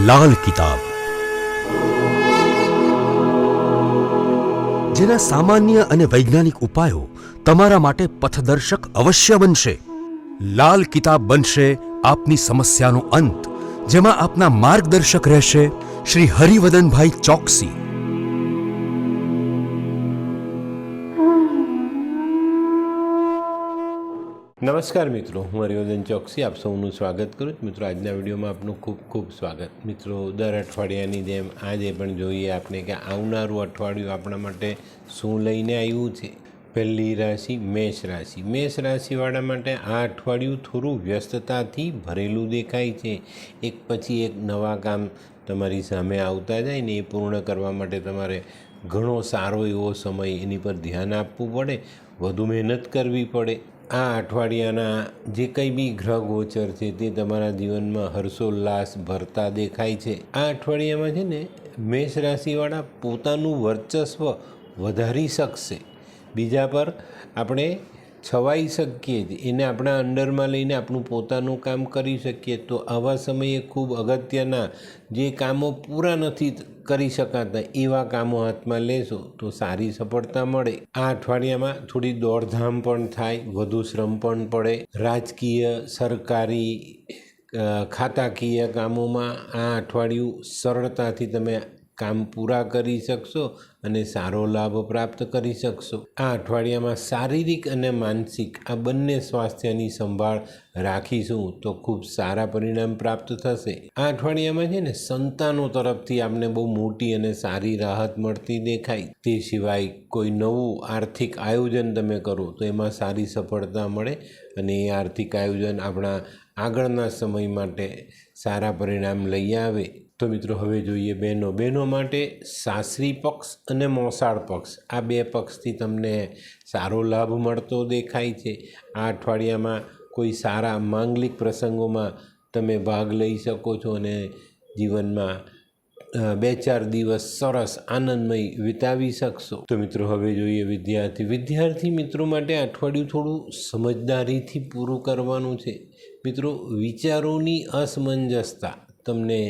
લાલ કિતાબ, જેના સામાન્ય અને વૈજ્ઞાનિક ઉપાયો તમારા માટે પથદર્શક અવશ્ય બનશે. લાલ કિતાબ બનશે આપની સમસ્યાનો અંત, જેમાં આપના માર્ગદર્શક રહેશે શ્રી હરિવદનભાઈ ચોકસી. નમસ્કાર મિત્રો, હું હરિવર્ધન ચોકસી આપ સૌનું સ્વાગત કરું છું. મિત્રો, આજના વિડીયોમાં આપનું ખૂબ ખૂબ સ્વાગત. મિત્રો, દર અઠવાડિયાની જેમ આજે પણ જોઈએ આપણે કે આવનારું અઠવાડિયું આપણા માટે શું લઈને આવ્યું છે. પહેલી રાશિ મેષ રાશિ. મેષ રાશિવાળા માટે આ અઠવાડિયું થોડું વ્યસ્તતાથી ભરેલું દેખાય છે. એક પછી એક નવા કામ તમારી સામે આવતા જાય ને એ પૂર્ણ કરવા માટે તમારે ઘણો સારો એવો સમય એની પર ધ્યાન આપવું પડે, વધુ મહેનત કરવી પડે. આ અઠવાડિયાના જે કંઈ બી ગ્રહ ગોચર છે તે તમારા જીવનમાં હર્ષોલ્લાસ ભરતા દેખાય છે. આ અઠવાડિયામાં છે ને મેષ રાશિવાળા પોતાનું વર્ચસ્વ વધારી શકશે, બીજા પર આપણે છવાઈ શકીએ છીએ, એને આપણા અંડરમાં લઈને આપણું પોતાનું કામ કરી શકીએ. તો આવા સમયે ખૂબ અગત્યના જે કામો પૂરા નથી કરી શકાતા એવા કામો હાથમાં લેશો તો સારી સફળતા મળે. આ અઠવાડિયામાં થોડી દોડધામ પણ થાય, વધુ શ્રમ પણ પડે. રાજકીય, સરકારી, ખાતાકીય કામોમાં આ અઠવાડિયું સરળતાથી તમે કામ પૂરા કરી શકશો અને સારો લાભ પ્રાપ્ત કરી શકશો. આ અઠવાડિયામાં શારીરિક અને માનસિક આ બંને સ્વાસ્થ્યની સંભાળ રાખીશું તો ખૂબ સારા પરિણામ પ્રાપ્ત થશે. આ અઠવાડિયામાં છે ને સંતાનો તરફથી આપને બહુ મોટી અને સારી રાહત મળતી દેખાય. તે સિવાય કોઈ નવું આર્થિક આયોજન તમે કરો તો એમાં સારી સફળતા મળે અને એ આર્થિક આયોજન આપણા આગળના સમય માટે સારા પરિણામ લઈ આવે. તો મિત્રો, હવે જોઈએ બહેનો માટે સાસરી પક્ષ અને મોસાળ પક્ષ આ બે પક્ષથી તમને સારો લાભ મળતો દેખાય છે. આ અઠવાડિયામાં કોઈ સારા માંગલિક પ્રસંગોમાં તમે ભાગ લઈ શકો છો અને જીવનમાં 2-4 દિવસ સરસ આનંદમય વિતાવી શકશો. તો મિત્રો, હવે જોઈએ વિદ્યાર્થી મિત્રો માટે અઠવાડિયું થોડું સમજદારીથી પૂરું કરવાનું છે. મિત્રો, વિચારોની અસમંજસતા તમને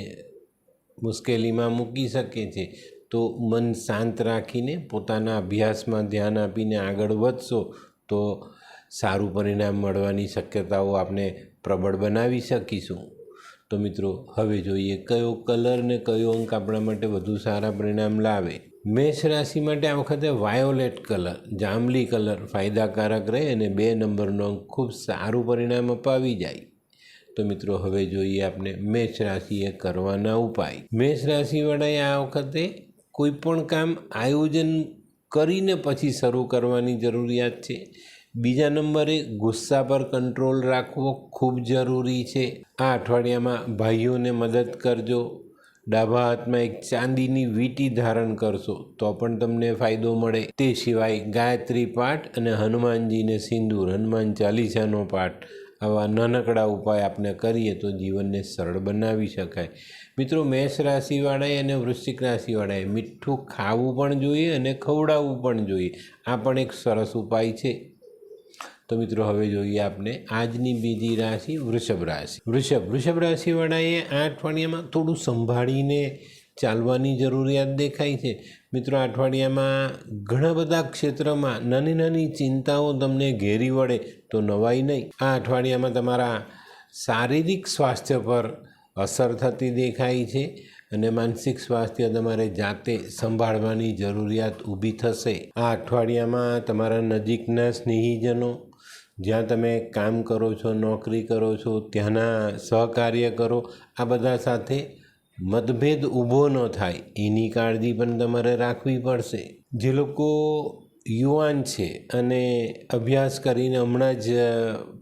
મુશ્કેલીમાં મૂકી શકે છે, તો મન શાંત રાખીને પોતાના અભ્યાસમાં ધ્યાન આપીને આગળ વધશો તો સારું પરિણામ મળવાની શક્યતાઓ આપણે પ્રબળ બનાવી શકીશું. તો મિત્રો, હવે જોઈએ કયો કલર ને કયો અંક આપણા માટે વધુ સારા પરિણામ લાવે. મેષ રાશિ માટે આ વખતે વાયોલેટ કલર, જાંબલી કલર ફાયદાકારક રહે અને 2 નંબરનો અંક ખૂબ સારું પરિણામ અપાવી જાય. તો મિત્રો, હવે જોઈએ આપણે મેષ રાશિએ કરવાના ઉપાય. મેષ રાશિવાળાએ આ વખતે કોઈ પણ કામ આયોજન કરીને પછી શરૂ કરવાની જરૂરિયાત છે. બીજા નંબરે ગુસ્સા પર કંટ્રોલ રાખવો ખૂબ જરૂરી છે. આ અઠવાડિયામાં ભાઈઓને મદદ કરજો. ડાબા હાથમાં એક ચાંદીની વીંટી ધારણ કરશો તો પણ તમને ફાયદો મળે. તે સિવાય ગાયત્રી પાઠ અને હનુમાનજીને સિંદૂર, હનુમાન ચાલીસાનો પાઠ, આવા નાનકડા ઉપાય આપણે કરીએ તો જીવનને સરળ બનાવી શકાય. મિત્રો, મેષ રાશિવાળાએ અને વૃશ્ચિક રાશિવાળાએ મીઠું ખાવું પણ જોઈએ અને ખવડાવવું પણ જોઈએ. આ પણ એક સરસ ઉપાય છે. તો મિત્રો, હવે જોઈએ આપણે આજની બીજી રાશિ વૃષભ રાશિ. વૃષભ રાશિવાળાએ આ અઠવાડિયામાં થોડું સંભાળીને ચાલવાની જરૂરિયાત દેખાય છે. મિત્રો, આ અઠવાડિયામાં ઘણા બધા ક્ષેત્રમાં નાની ચિંતાઓ તમને ઘેરી વળે તો નવાઈ નહીં. આ અઠવાડિયામાં તમારા શારીરિક સ્વાસ્થ્ય પર અસર થતી દેખાય છે અને માનસિક સ્વાસ્થ્ય તમારે જાતે સંભાળવાની જરૂરિયાત ઊભી થશે. આ અઠવાડિયામાં તમારા નજીકના સ્નેહીજનો, જ્યાં તમે કામ કરો છો, નોકરી કરો છો, ત્યાંના સહકાર્યકરો, આ બધા સાથે મતભેદ ઊભો ન થાય એની કાળજી પણ તમારે રાખવી પડશે. જે લોકો યુવાન છે અને અભ્યાસ કરીને હમણાં જ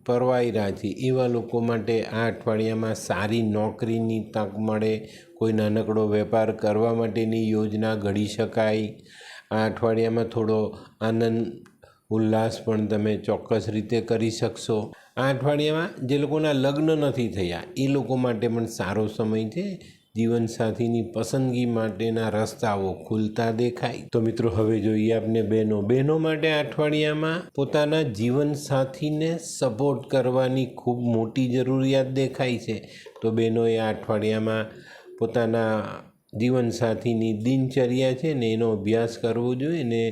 પરવાઈ રહ્યા છે એવા લોકો માટે આ અઠવાડિયામાં સારી નોકરીની તક મળે. કોઈ નાનકડો વેપાર કરવા માટેની યોજના ઘડી શકાય. આ અઠવાડિયામાં થોડો આનંદ ઉલ્લાસ પણ તમે ચોક્કસ રીતે કરી શકશો. આ અઠવાડિયામાં જે લોકોના લગ્ન નથી થયા એ લોકો માટે પણ સારો સમય છે. જીવનસાથીની પસંદગી માટેના રસ્તાઓ ખુલતા દેખાય. તો મિત્રો, હવે જોઈએ આપણે બહેનો માટે આ અઠવાડિયામાં પોતાના જીવનસાથીને સપોર્ટ કરવાની ખૂબ મોટી જરૂરિયાત દેખાય છે. તો બહેનોએ આ અઠવાડિયામાં પોતાના જીવનસાથીની દિનચર્યા છે ને એનો અભ્યાસ કરવો જોઈએ ને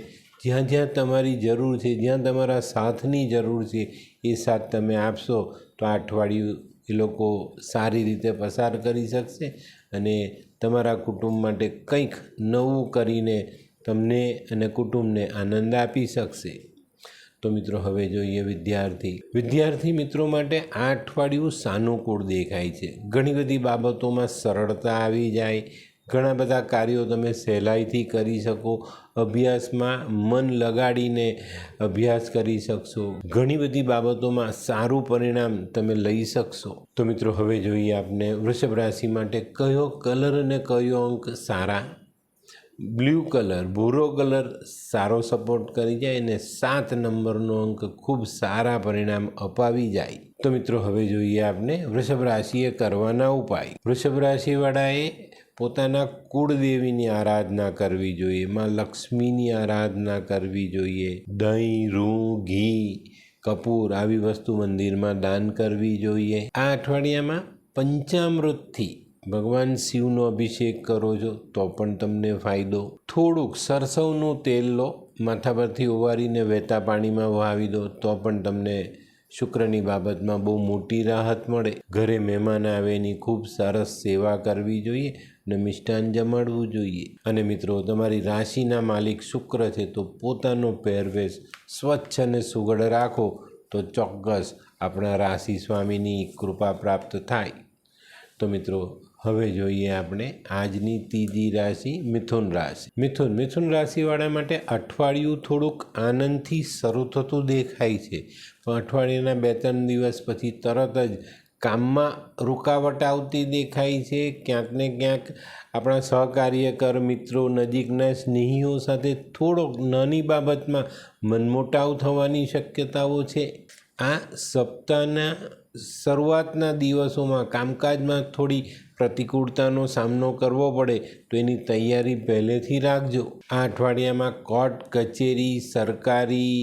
જ્યાં જ્યાં તમારી જરૂર છે, જ્યાં તમારા સાથની જરૂર છે એ સાથ તમે આપશો તો આ અઠવાડિયું એ લોકો સારી રીતે પસાર કરી શકશે અને તમારા કુટુંબ માટે કંઈક નવું કરીને તમને અને કુટુંબને આનંદ આપી શકશે. તો મિત્રો હવે જોઈએ વિદ્યાર્થી મિત્રો માટે આ અઠવાડિયું સાનુકૂળ દેખાય છે. ઘણી બધી બાબતોમાં સરળતા આવી જાય, ઘણા બધા કાર્યો તમે સહેલાઈથી કરી શકો, અભ્યાસમાં મન લગાડીને અભ્યાસ કરી શકશો, ઘણી બધી બાબતોમાં સારું પરિણામ તમે લઈ શકશો. તો મિત્રો હવે જોઈએ આપણે વૃષભ રાશિ માટે કયો કલર અને કયો અંક સારા. બ્લુ કલર, ભૂરો કલર સારો સપોર્ટ કરી જાય અને 7 નંબરનો અંક ખૂબ સારા પરિણામ અપાવી જાય. તો મિત્રો હવે જોઈએ આપણે વૃષભ રાશિએ કરવાના ઉપાય. વૃષભ રાશિવાળાએ પોતાના કુળદેવીની આરાધના કરવી જોઈએ, માં લક્ષ્મીની આરાધના કરવી જોઈએ, દહીં, રૂ, ઘી, કપૂર આવી વસ્તુ મંદિરમાં દાન કરવી જોઈએ. આ અઠવાડિયામાં પંચામૃતથી ભગવાન શિવનો અભિષેક કરો છો તો પણ તમને ફાયદો. થોડુંક સરસવનું તેલ લો, માથા પરથી ઓવારીને વહેતા પાણીમાં વહાવી દો તો પણ તમને શુક્રની બાબતમાં બહુ મોટી રાહત મળે. ઘરે મહેમાન આવે એની ખૂબ સરસ સેવા કરવી જોઈએ અને મિષ્ટાન જમાડવું જોઈએ. અને મિત્રો તમારી રાશિના માલિક શુક્ર છે તો પોતાનો પહેરવેશ સ્વચ્છ અને સુઘડ રાખો તો ચોક્કસ આપણા રાશિ સ્વામીની કૃપા પ્રાપ્ત થાય. તો મિત્રો હવે જોઈએ આપણે આજની ત્રીજી રાશિ મિથુન રાશિ. મિથુન રાશિવાળા માટે અઠવાડિયું થોડુંક આનંદથી શરૂ થતું દેખાય છે, પણ અઠવાડિયાના 2-3 દિવસ પછી તરત જ કામમાં રૂકાવટ આવતી દેખાય છે. ક્યાંક ને ક્યાંક આપણા સહકાર્યકર મિત્રો, નજીકના સ્નેહીઓ સાથે થોડોક નાની બાબતમાં મનમોટાવ થવાની શક્યતાઓ છે. આ સપ્તાહના શરૂઆતના દિવસોમાં કામકાજમાં થોડી પ્રતિકૂળતાનો સામનો કરવો પડે તો એની તૈયારી પહેલેથી રાખજો. આ અઠવાડિયામાં કોર્ટ કચેરી, સરકારી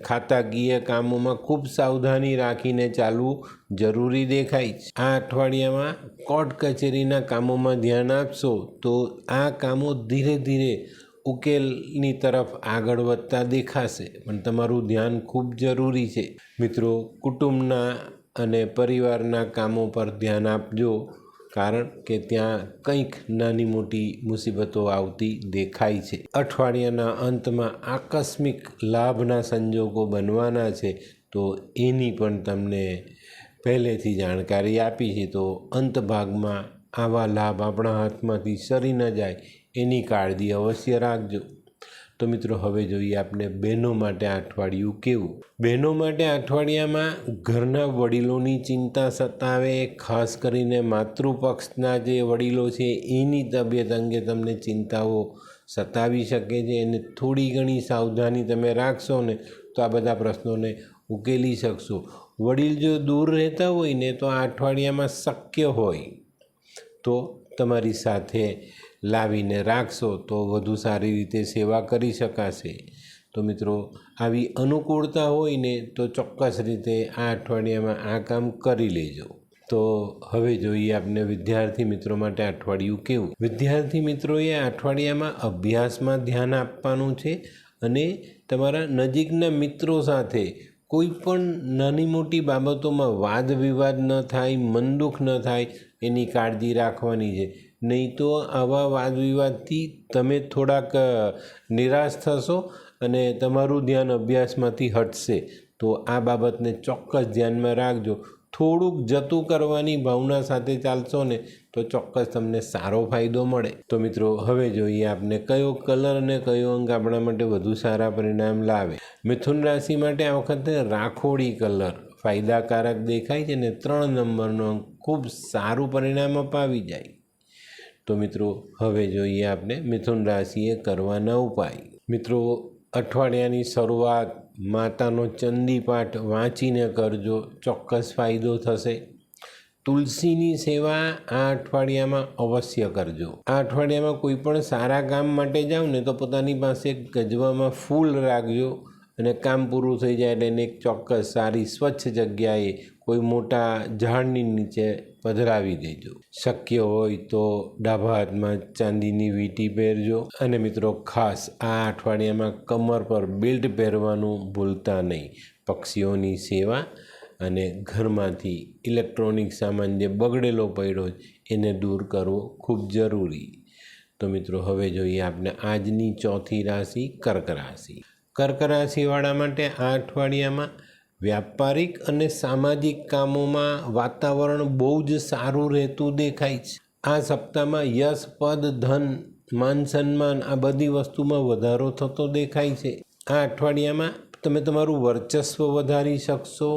ખાતાકીય કામોમાં ખૂબ સાવધાની રાખીને ચાલવું જરૂરી દેખાય છે. આ અઠવાડિયામાં કોર્ટ કચેરીના કામોમાં ધ્યાન આપશો તો આ કામો ધીરે ધીરે ઉકેલની તરફ આગળ વધતા દેખાશે, પણ તમારું ધ્યાન ખૂબ જરૂરી છે. મિત્રો કુટુંબના અને પરિવારના કામો પર ધ્યાન આપજો, કારણ કે ત્યાં કંઈક નાની મોટી મુસીબતો આવતી દેખાય છે. અઠવાડિયાના અંતમાં આકસ્મિક લાભના સંજોગો બનવાના છે તો એની પણ તમને પહેલેથી જાણકારી આપી છે. તો અંત ભાગમાં આવા લાભ આપણા હાથમાંથી સરી ન જાય એની કાળજી અવશ્ય રાખજો. તો મિત્રો હવે જોઈએ આપણે બહેનો માટે આ અઠવાડિયું કેવું. બહેનો માટે આ અઠવાડિયામાં ઘરના વડીલોની ચિંતા સતાવે, ખાસ કરીને માતૃપક્ષના જે વડીલો છે એની તબિયત અંગે તમને ચિંતાઓ સતાવી શકે છે અને થોડી ઘણી સાવધાની તમે રાખશો ને તો આ બધા પ્રશ્નોને ઉકેલી શકશો. વડીલ જો દૂર રહેતા હોય ને તો આ અઠવાડિયામાં શક્ય હોય તો તમારી સાથે લાવીને રાખશો તો વધુ સારી રીતે સેવા કરી શકાશે. તો મિત્રો આવી અનુકૂળતા હોય ને તો ચોક્કસ રીતે આ અઠવાડિયામાં આ કામ કરી લેજો. તો હવે જોઈએ આપણે વિદ્યાર્થી મિત્રો માટે અઠવાડિયું કેવું. વિદ્યાર્થી મિત્રોએ આ અઠવાડિયામાં અભ્યાસમાં ધ્યાન આપવાનું છે અને તમારા નજીકના મિત્રો સાથે કોઈ પણ નાની મોટી બાબતોમાં વાદ વિવાદ ન થાય, મન દુઃખ ન થાય એની કાળજી રાખવાની છે. નહીં તો આવા વાદ વિવાદથી તમે થોડાક નિરાશ થશો અને તમારું ધ્યાન અભ્યાસમાંથી હટશે. તો આ બાબતને ચોક્કસ ધ્યાનમાં રાખજો. થોડુંક જતું કરવાની ભાવના સાથે ચાલશો ને તો ચોક્કસ તમને સારો ફાયદો મળે. તો મિત્રો હવે જોઈએ આપણે કયો કલર અને કયો અંક આપણા માટે વધુ સારા પરિણામ લાવે. મિથુન રાશિ માટે આ વખતે રાખોડી કલર ફાયદાકારક દેખાય છે અને 3 નંબરનો અંક ખૂબ સારું પરિણામ અપાવી જાય. તો મિત્રો હવે જોઈએ આપણે મિથુન રાશિએ કરવાના ઉપાય. મિત્રો અઠવાડિયાની શરૂઆત માતાનો ચંડી પાઠ વાંચીને કરજો, ચોક્કસ ફાયદો થશે. તુલસીની સેવા આ અઠવાડિયામાં અવશ્ય કરજો. આ અઠવાડિયામાં કોઈ પણ સારા કામ માટે જાઓ ને તો પોતાની પાસે ગજવામાં ફૂલ રાખજો અને કામ પૂરું થઈ જાય એટલે એને એક ચોક્કસ સારી સ્વચ્છ જગ્યાએ કોઈ મોટા ઝાડની નીચે પધરાવી દેજો. શક્ય હોય તો ડાબા હાથમાં ચાંદીની વીંટી પહેરજો. અને મિત્રો ખાસ આ અઠવાડિયામાં કમર પર બેલ્ટ પહેરવાનું ભૂલતા નહીં. પક્ષીઓની સેવા અને ઘરમાંથી ઇલેક્ટ્રોનિક સામાન જે બગડેલો પડ્યો એને દૂર કરવો ખૂબ જરૂરી. તો મિત્રો હવે જોઈએ આપણે આજની ચોથી રાશિ કર્ક રાશિ. કર્ક રાશિવાળા માટે આ અઠવાડિયામાં વ્યાપારિક અને સામાજિક કામોમાં વાતાવરણ બહુ જ સારું રહેતું દેખાય છે. આ સપ્તાહમાં યશ, પદ, ધન, માન સન્માન આ બધી વસ્તુમાં વધારો થતો દેખાય છે. આ અઠવાડિયામાં તમે તમારું વર્ચસ્વ વધારી શકશો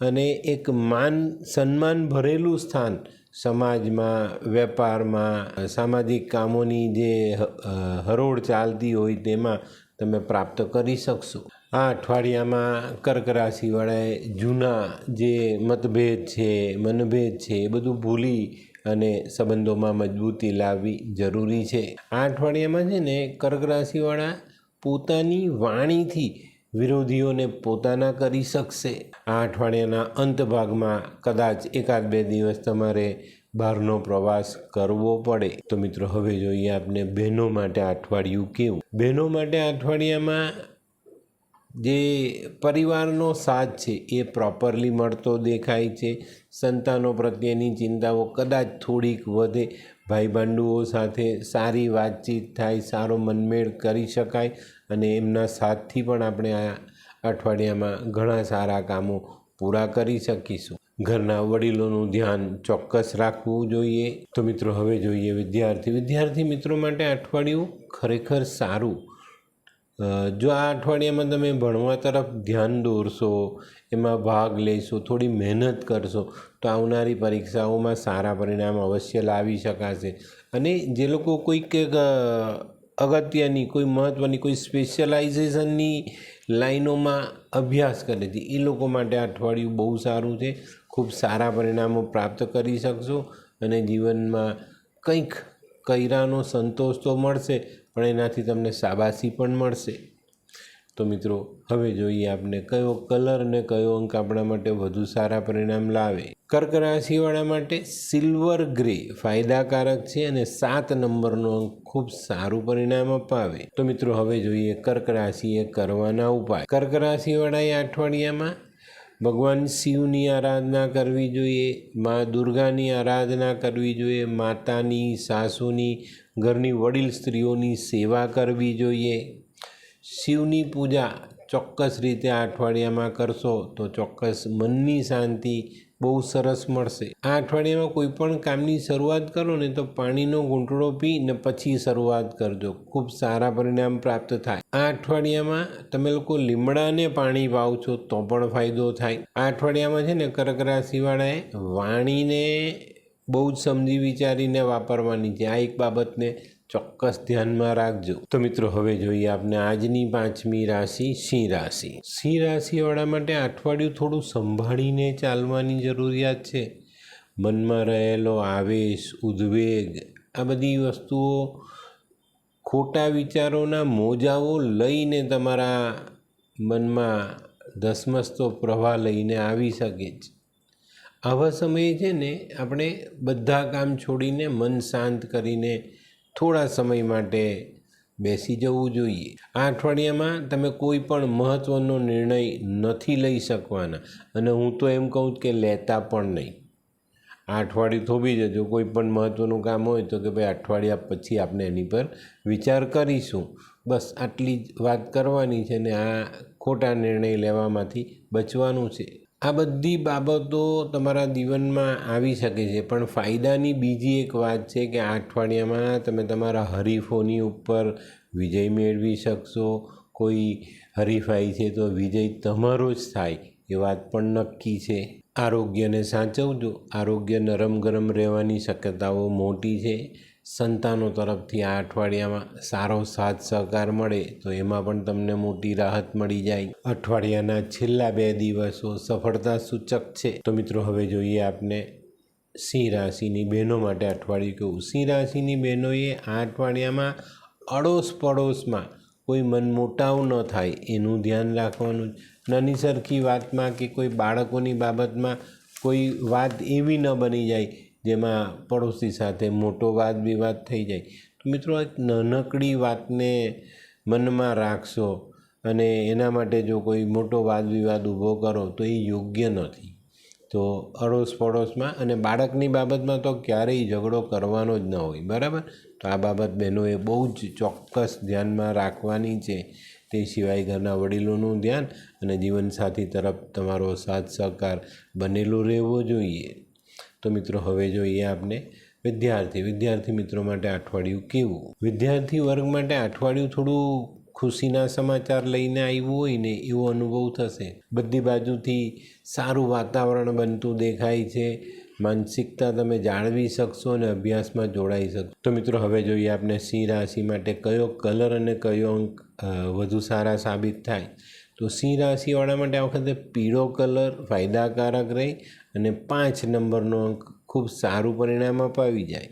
અને એક માન સન્માન ભરેલું સ્થાન સમાજમાં, વેપારમાં, સામાજિક કામોની જે હરોળ ચાલતી હોય તેમાં તમે પ્રાપ્ત કરી શકશો. આ અઠવાડિયામાં કર્ક રાશિવાળાએ જૂના જે મતભેદ છે, મનભેદ છે એ બધું ભૂલી અને સંબંધોમાં મજબૂતી લાવવી જરૂરી છે. આ અઠવાડિયામાં છે ને કર્ક રાશિવાળા પોતાની વાણીથી વિરોધીઓને પોતાના કરી શકશે. આ અઠવાડિયાના અંત ભાગમાં કદાચ 1-2 દિવસ તમારે બહારનો પ્રવાસ કરવો પડે. તો મિત્રો હવે જોઈએ આપણે બહેનો માટે આ અઠવાડિયું કેવું. બહેનો માટે આ અઠવાડિયામાં જે પરિવારનો સાથ છે એ પ્રોપરલી મળતો દેખાય છે. સંતાનો પ્રત્યેની ચિંતાઓ કદાચ થોડીક વધે. ભાઈબંધુઓ સાથે સારી વાતચીત થાય, સારો મનમેળ કરી શકાય અને એમના સાથથી પણ આપણે આ અઠવાડિયામાં ઘણા સારા કામો પૂરા કરી શકીશું. ઘરના વડીલોનું ધ્યાન ચોક્કસ રાખવું જોઈએ. તો મિત્રો હવે જોઈએ વિદ્યાર્થી મિત્રો માટે આ અઠવાડિયું ખરેખર સારું. જો આ અઠવાડિયામાં તમે ભણવા તરફ ધ્યાન દોરશો, એમાં ભાગ લેશો, થોડી મહેનત કરશો તો આવનારી પરીક્ષાઓમાં સારા પરિણામ અવશ્ય લાવી શકાશે. અને જે લોકો કોઈક અગત્યની, કોઈ મહત્ત્વની, કોઈ સ્પેશિયલાઇઝેશનની લાઈનોમાં અભ્યાસ કરે છે એ લોકો માટે આ અઠવાડિયું બહુ સારું છે. ખૂબ સારા પરિણામો પ્રાપ્ત કરી શકશો અને જીવનમાં કંઈક કર્યાનો સંતોષ તો મળશે પણ એનાથી તમને શાબાશી પણ મળશે. તો મિત્રો હવે જોઈએ આપણે કયો કલર અને કયો અંક આપણા માટે વધુ સારા પરિણામ લાવે. કર્ક રાશિવાળા માટે સિલ્વર ગ્રે ફાયદાકારક છે અને 7 નંબરનો અંક ખૂબ સારું પરિણામ અપાવે. તો મિત્રો હવે જોઈએ કર્ક રાશિએ કરવાના ઉપાય. કર્ક રાશિવાળાએ અઠવાડિયામાં ભગવાન શિવની આરાધના કરવી જોઈએ, મા દુર્ગાની આરાધના કરવી જોઈએ, માતાની, સાસુની, ઘરની વડીલ સ્ત્રીઓની સેવા કરવી જોઈએ. શિવની પૂજા ચોક્કસ રીતે આ અઠવાડિયામાં કરશો તો ચોક્કસ મનની શાંતિ બહુ સરસ મળશે. આ અઠવાડિયામાં કોઈ પણ કામની શરૂઆત કરો ને તો પાણીનો ઘૂંટડો પી ને પછી શરૂઆત કરજો. ખૂબ સારા પરિણામ પ્રાપ્ત થાય. આ અઠવાડિયામાં તમે લોકો લીમડાને પાણી પાવશો તો પણ ફાયદો થાય. આ અઠવાડિયામાં છે ને કર્ક રાશિવાળાએ વાણીને બહુ જ સમજી વિચારીને વાપરવાની છે. આ એક બાબતને ચોક્કસ ધ્યાનમાં રાખજો. તો મિત્રો હવે જોઈએ આપણે આજની 5મી રાશિ સિંહ રાશિ. સિંહ રાશિવાળા માટે અઠવાડિયું થોડું સંભાળીને ચાલવાની જરૂરિયાત છે. મનમાં રહેલો આવેશ, ઉદ્વેગ આ બધી વસ્તુઓ ખોટા વિચારોના મોજાઓ લઈને તમારા મનમાં ધસમસતો પ્રવાહ લઈને આવી શકે છે. આવા સમયે છે ને આપણે બધા કામ છોડીને મન શાંત કરીને થોડા સમય માટે બેસી જવું જોઈએ. આ અઠવાડિયામાં તમે કોઈ પણ મહત્ત્વનો નિર્ણય નથી લઈ શકવાના અને હું તો એમ કહું કે લેતા પણ નહીં. આ અઠવાડિયું થોભી જજો. કોઈ પણ મહત્ત્વનું કામ હોય તો કે ભાઈ અઠવાડિયા પછી આપણે એની પર વિચાર કરીશું. બસ આટલી જ વાત કરવાની છે ને આ ખોટા નિર્ણય લેવામાંથી બચવાનું છે. આ બધી બાબતો તમારા જીવનમાં આવી શકે છે પણ ફાયદાની બીજી એક વાત છે કે આ અઠવાડિયામાં તમે તમારા હરીફોની ઉપર વિજય મેળવી શકશો. કોઈ હરીફાઈ છે તો વિજય તમારો જ થાય એ વાત પણ નક્કી છે. આરોગ્યને સાચવજો. આરોગ્ય નરમ ગરમ રહેવાની શક્યતાઓ મોટી છે. સંતાનો તરફથી આ અઠવાડિયામાં સારો સાથ સહકાર મળે તો એમાં પણ તમને મોટી રાહત મળી જાય. અઠવાડિયાના છેલ્લા 2 દિવસો સફળતા સૂચક છે. તો મિત્રો હવે જોઈએ આપણે સિંહ રાશિની બહેનો માટે અઠવાડિયું કેવું. સિંહ રાશિની બહેનોએ આ અઠવાડિયામાં અડોશ પડોશમાં કોઈ મનમોટાવ ન થાય એનું ધ્યાન રાખવાનું. નાની સરખી વાતમાં કે કોઈ બાળકોની બાબતમાં કોઈ વાત એવી ન બની જાય જેમાં પડોશી સાથે મોટો વાદ વિવાદ થઈ જાય. તો મિત્રો એક નાનકડી વાતને મનમાં રાખશો અને એના માટે જો કોઈ મોટો વાદ વિવાદ ઊભો કરો તો એ યોગ્ય નથી. તો અડોશ પડોશમાં અને બાળકની બાબતમાં તો ક્યારેય ઝઘડો કરવાનો જ ન હોય, બરાબર. તો આ બાબત બહેનોએ બહુ જ ચોક્કસ ધ્યાનમાં રાખવાની છે. તે સિવાય ઘરના વડીલોનું ધ્યાન અને જીવનસાથી તરફ તમારો સાથ સહકાર બનેલો રહેવો જોઈએ. તો મિત્રો હવે જોઈએ આપણે વિદ્યાર્થી મિત્રો માટે અઠવાડિયું કેવું. વિદ્યાર્થી વર્ગ માટે અઠવાડિયું થોડું ખુશીના સમાચાર લઈને આવ્યું હોય ને એવો અનુભવ થશે. બધી બાજુથી સારું વાતાવરણ બનતું દેખાય છે. માનસિકતા તમે જાળવી શકશો અને અભ્યાસમાં જોડાઈ શકશો. તો મિત્રો હવે જોઈએ આપણે સિંહ રાશિ માટે કયો કલર અને કયો અંક વધુ સારા સાબિત થાય. તો સિંહ રાશિવાળા માટે આ વખતે પીળો કલર ફાયદાકારક રહી અને 5 નંબરનો અંક ખૂબ સારું પરિણામ અપાવી જાય.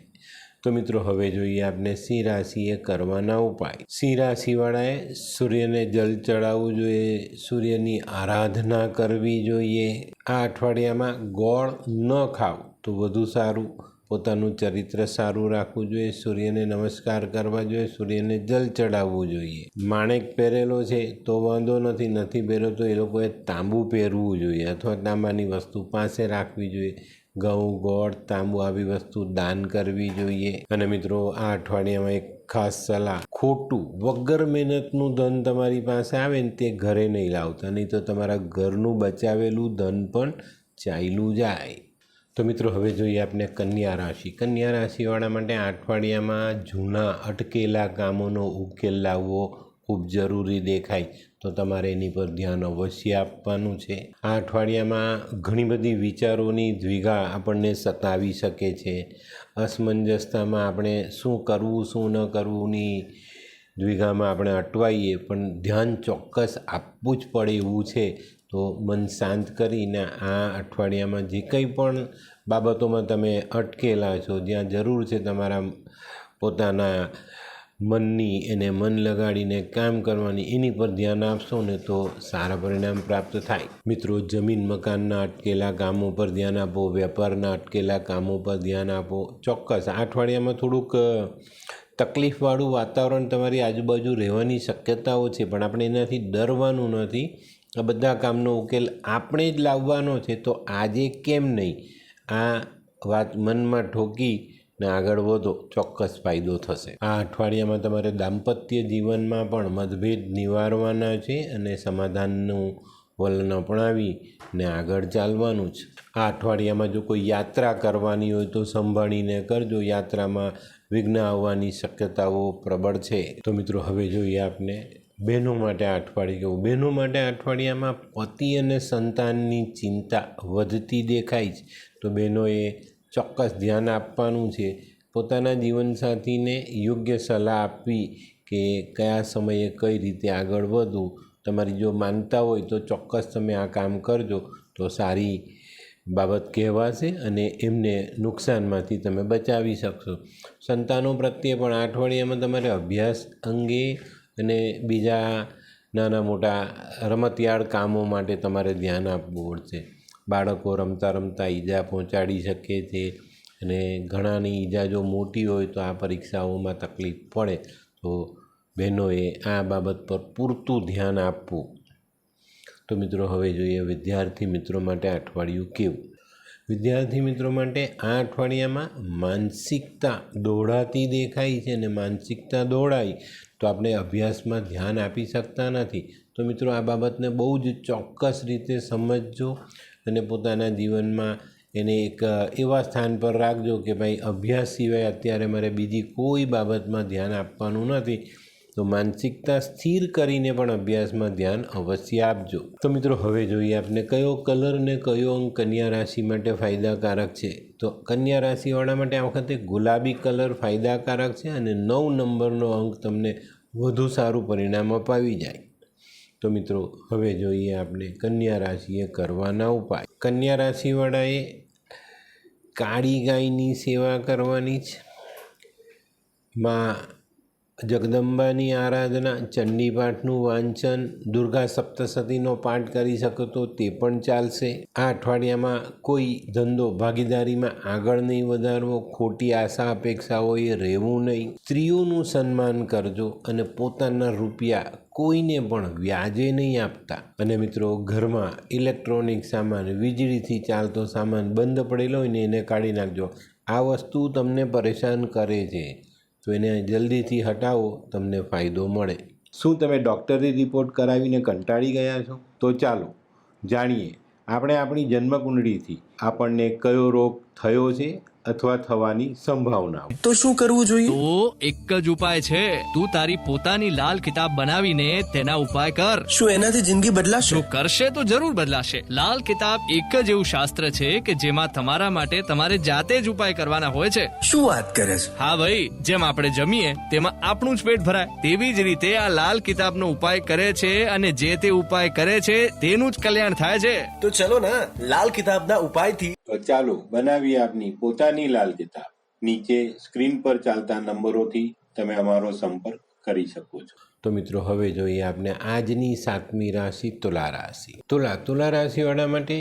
તો મિત્રો હવે જોઈએ આપણે સિંહ રાશિએ કરવાના ઉપાય. સિંહ રાશિવાળાએ સૂર્યને જલ ચડાવવું જોઈએ, સૂર્યની આરાધના કરવી જોઈએ. આ અઠવાડિયામાં ગોળ ન ખાવ તો વધુ સારું. પોતાનું ચરિત્ર સારું રાખવું જોઈએ, સૂર્યને નમસ્કાર કરવા જોઈએ, સૂર્યને જલ ચડાવવું જોઈએ. માણેક પહેરેલો છે તો વાંધો નથી પહેર્યો તો એ લોકોએ તાંબુ પહેરવું જોઈએ અથવા તાંબાની વસ્તુ પાસે રાખવી જોઈએ. ઘઉં, ગોળ, તાંબુ આવી વસ્તુ દાન કરવી જોઈએ. અને મિત્રો આ અઠવાડિયામાં એક ખાસ સલાહ, ખોટું વગર મહેનતનું ધન તમારી પાસે આવે ને તે ઘરે નહીં લાવતા, નહીં તો તમારા ઘરનું બચાવેલું ધન પણ ચાલ્યું જાય. તો મિત્રો હવે જોઈએ આપણે કન્યા રાશિ. કન્યા રાશિવાળા માટે આ અઠવાડિયામાં જૂના અટકેલા કામોનો ઉકેલ લાવવો ખૂબ જરૂરી દેખાય. તો તમારે એની પર ધ્યાન અવશ્ય આપવાનું છે. આ અઠવાડિયામાં ઘણી બધી વિચારોની દ્વિધા આપણને સતાવી શકે છે. અસમંજસતામાં આપણે શું કરવું શું ન કરવુંની દ્વિધામાં આપણે અટવાઈએ, પણ ધ્યાન ચોક્કસ આપવું જ પડે એવું છે. તો મન શાંત કરીને આ અઠવાડિયામાં જે કંઈ પણ બાબતોમાં તમે અટકેલા છો, જ્યાં જરૂર છે તમારા પોતાના મનની એને મન લગાડીને કામ કરવાની, એની પર ધ્યાન આપશો ને તો સારા પરિણામ પ્રાપ્ત થાય. મિત્રો જમીન મકાનના અટકેલા કામો પર ધ્યાન આપો, વેપારના અટકેલા કામો પર ધ્યાન આપો. ચોક્કસ આ અઠવાડિયામાં થોડુંક તકલીફવાળું વાતાવરણ તમારી આજુબાજુ રહેવાની શક્યતાઓ છે, પણ આપણે એનાથી ડરવાનું નથી. આ બધા કામનો ઉકેલ આપણે જ લાવવાનો છે. તો આજે કેમ નહીં આ વાત મનમાં ઠોકી ને આગળ વધો, ચોક્કસ ફાયદો થશે. આ અઠવાડિયામાં તમારે દાંપત્ય જીવનમાં પણ મતભેદ નિવારવાના છે અને સમાધાનનું વલણ અપનાવી ને આગળ ચાલવાનું છે. આ અઠવાડિયામાં જો કોઈ યાત્રા કરવાની હોય તો સંભાળીને કરજો. યાત્રામાં વિઘ્ન આવવાની શક્યતાઓ પ્રબળ છે. તો મિત્રો હવે જોઈએ આપણે બહેનો માટે આ અઠવાડિયું કેવું. બહેનો માટે આ અઠવાડિયામાં પતિ અને સંતાનની ચિંતા વધતી દેખાય છે. તો બહેનોએ ચોક્કસ ધ્યાન આપવાનું છે. પોતાના જીવનસાથીને યોગ્ય સલાહ આપવી કે કયા સમયે કઈ રીતે આગળ વધવું. તમારી જો માનતા હોય તો ચોક્કસ તમે આ કામ કરજો તો સારી બાબત કહેવાશે અને એમને નુકસાનમાંથી તમે બચાવી શકશો. સંતાનો પ્રત્યે પણ આ અઠવાડિયામાં તમારે અભ્યાસ અંગે અને બીજા નાના મોટા રમતિયાળ કામો માટે તમારે ધ્યાન આપવું પડશે. બાળકો રમતા રમતા ઈજા પહોંચાડી શકે છે અને ઘણાની ઈજા જો મોટી હોય તો આ પરીક્ષાઓમાં તકલીફ પડે. તો બહેનોએ આ બાબત પર પૂરતું ધ્યાન આપવું. તો મિત્રો હવે જોઈએ વિદ્યાર્થી મિત્રો માટે અઠવાડિયું કેવું. વિદ્યાર્થી મિત્રો માટે આ અઠવાડિયામાં માનસિકતા દોડાતી દેખાય છે અને માનસિકતા દોડાય તો આપણે અભ્યાસમાં ધ્યાન આપી શકતા નથી. તો મિત્રો આ બાબતને બહુ જ ચોક્કસ રીતે સમજજો અને પોતાના જીવનમાં એને એક એવા સ્થાન પર રાખજો કે ભાઈ અભ્યાસ સિવાય અત્યારે મારે બીજી કોઈ બાબતમાં ધ્યાન આપવાનું નથી. તો માનસિકતા સ્થિર કરીને પણ અભ્યાસમાં ધ્યાન અવશ્ય આપજો. તો મિત્રો હવે જોઈએ આપણે કયો કલર ને કયો અંક કન્યા રાશિ માટે ફાયદાકારક છે. તો કન્યા રાશિવાળા માટે આ વખતે ગુલાબી કલર ફાયદાકારક છે અને 9 નંબરનો અંક તમને વધુ સારું પરિણામ અપાવી જાય. તો મિત્રો હવે જોઈએ આપણે કન્યા રાશિએ કરવાના ઉપાય. કન્યા રાશિવાળાએ કાળી ગાયની સેવા કરવાની છે. માં જગદંબાની આરાધના, ચંડીપાઠનું વાંચન, દુર્ગા સપ્તશતીનો પાઠ કરી શકો તો તે પણ ચાલશે. આ અઠવાડિયામાં કોઈ ધંધો ભાગીદારીમાં આગળ નહીં વધારવો, ખોટી આશા અપેક્ષાઓએ રહેવું નહીં. સ્ત્રીઓનું સન્માન કરજો અને પોતાના રૂપિયા કોઈને પણ વ્યાજે નહીં આપતા. અને મિત્રો, ઘરમાં ઇલેક્ટ્રોનિક સામાન, વીજળીથી ચાલતો સામાન બંધ પડેલો હોય ને એને કાઢી નાખજો. આ વસ્તુ તમને પરેશાન કરે છે તો એને જલ્દીથી હટાવો, તમને ફાયદો મળે. શું તમે ડૉક્ટરી રિપોર્ટ કરાવીને કંટાળી ગયા છો? તો ચાલો જાણીએ આપણે આપણી જન્મકુંડળીથી આપણને કયો રોગ થયો છે અથવા થવાની સંભાવના. તો શું કરવું જોઈએ? તો એક જ ઉપાય છે. તું તારી પોતાની લાલ કિતાબ બનાવીને તેના ઉપાય કર. શું એનાથી જિંદગી બદલાશે? જો કરશે તો જરૂર બદલાશે. લાલ કિતાબ એક જ એવું શાસ્ત્ર છે કે જેમાં તમારા માટે તમારે જાતે જ ઉપાય કરવાના હોય છે. શું વાત કરે છે? હા ભાઈ, જેમ આપણે જમીએ તેમાં આપણું જ પેટ ભરાય, તેવી જ રીતે આ લાલ કિતાબનો ઉપાય કરે છે અને જે તે ઉપાય કરે છે તેનું જ કલ્યાણ થાય છે. તો ચલો ના, લાલ કિતાબના ઉપાયથી. તો ચાલો બનાવીએ આપની પોતાની લાલ કિતાબ. નીચે સ્ક્રીન પર ચાલતા નંબરોથી તમે અમારો સંપર્ક કરી શકો છો. તો મિત્રો, હવે જોઈએ આપણે આજની 7મી રાશિ તુલા રાશિ. તુલા રાશિવાળા માટે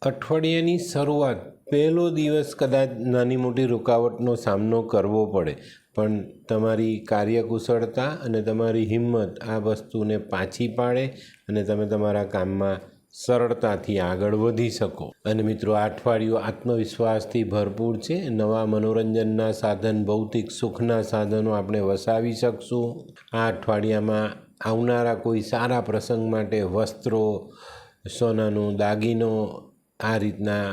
અઠવાડિયાની શરૂઆત, પહેલો દિવસ કદાચ નાની મોટી રૂકાવટનો સામનો કરવો પડે, પણ તમારી કાર્યકુશળતા અને તમારી હિંમત આ વસ્તુને પાછી પાડે અને તમે તમારા કામમાં સરળતાથી આગળ વધી શકો. અને મિત્રો, આ અઠવાડિયું આત્મવિશ્વાસથી ભરપૂર છે. નવા મનોરંજનના સાધન, ભૌતિક સુખના સાધનો આપણે વસાવી શકશું. આ અઠવાડિયામાં આવનારા કોઈ સારા પ્રસંગ માટે વસ્ત્રો, સોનાનું દાગીનો, આ રીતના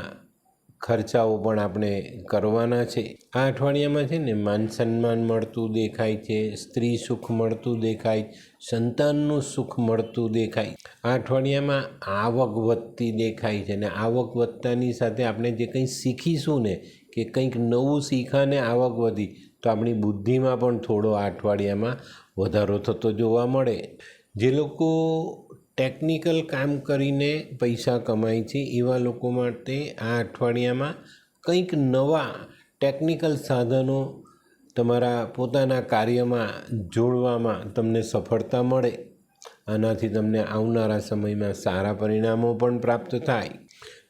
ખર્ચાઓ પણ આપણે કરવાના છે. આ અઠવાડિયામાં છે ને માન સન્માન મળતું દેખાય છે, સ્ત્રી સુખ મળતું દેખાય, સંતાનનું સુખ મળતું દેખાય. આ અઠવાડિયામાં આવક વધતી દેખાય છે, અને આવક વધતાની સાથે આપણે જે કંઈ શીખીશું ને કે કંઈક નવું શીખાને આવક વધી તો આપણી બુદ્ધિમાં પણ થોડો આ અઠવાડિયામાં વધારો થતો જોવા મળે. જે લોકો ટેકનિકલ કામ કરીને પૈસા કમાય છે એવા લોકો માટે આ અઠવાડિયામાં કંઈક નવા ટેકનિકલ સાધનો તમારા પોતાના કાર્યમાં જોડવામાં તમને સફળતા મળે. આનાથી તમને આવનારા સમયમાં સારા પરિણામો પણ પ્રાપ્ત થાય.